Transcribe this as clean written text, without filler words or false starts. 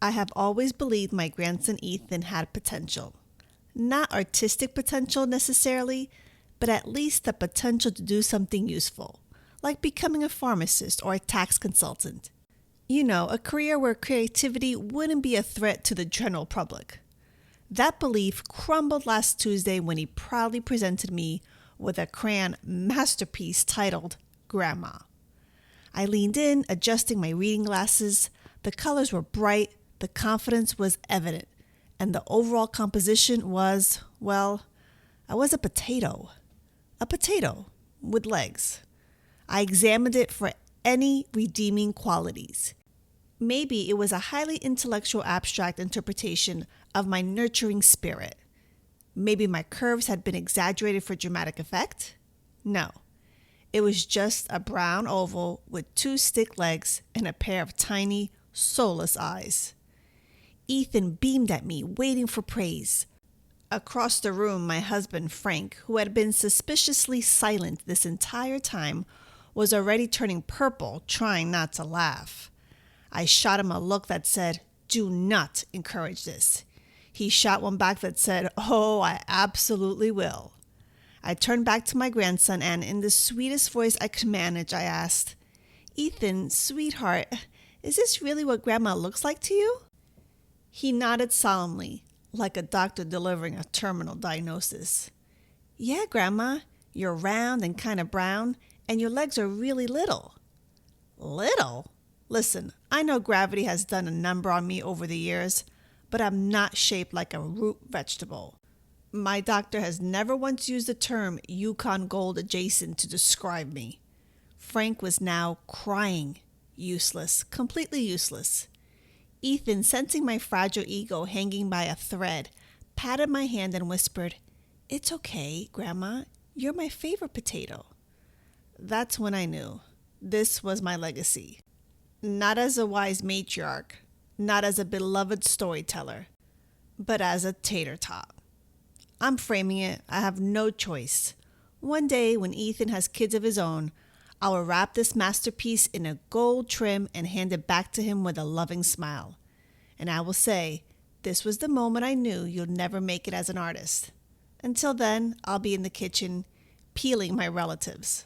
I have always believed my grandson Ethan had potential. Not artistic potential necessarily, but at least the potential to do something useful, like becoming a pharmacist or a tax consultant. You know, a career where creativity wouldn't be a threat to the general public. That belief crumbled last Tuesday when he proudly presented me with a crayon masterpiece titled Grandma. I leaned in, adjusting my reading glasses. The colors were bright, the confidence was evident, and the overall composition was, well, I was a potato. A potato with legs. I examined it for any redeeming qualities. Maybe it was a highly intellectual abstract interpretation of my nurturing spirit. Maybe my curves had been exaggerated for dramatic effect? No. It was just a brown oval with 2 stick legs and a pair of tiny, soulless eyes. Ethan beamed at me, waiting for praise. Across the room, my husband, Frank, who had been suspiciously silent this entire time, was already turning purple, trying not to laugh. I shot him a look that said, "Do not encourage this." He shot one back that said, "Oh, I absolutely will." I turned back to my grandson and, in the sweetest voice I could manage, I asked, "Ethan, sweetheart, is this really what Grandma looks like to you?" He nodded solemnly, like a doctor delivering a terminal diagnosis. "Yeah, Grandma, you're round and kind of brown, and your legs are really little." "Little?" Listen, I know gravity has done a number on me over the years, but I'm not shaped like a root vegetable. My doctor has never once used the term Yukon Gold adjacent to describe me. Frank was now crying. Useless, completely useless. Ethan, sensing my fragile ego hanging by a thread, patted my hand and whispered, "It's okay, Grandma. You're my favorite potato." That's when I knew. This was my legacy. Not as a wise matriarch, not as a beloved storyteller, but as a tater tot. I'm framing it. I have no choice. One day, when Ethan has kids of his own, I will wrap this masterpiece in a gold trim and hand it back to him with a loving smile. And I will say, this was the moment I knew you'll never make it as an artist. Until then, I'll be in the kitchen, peeling my relatives.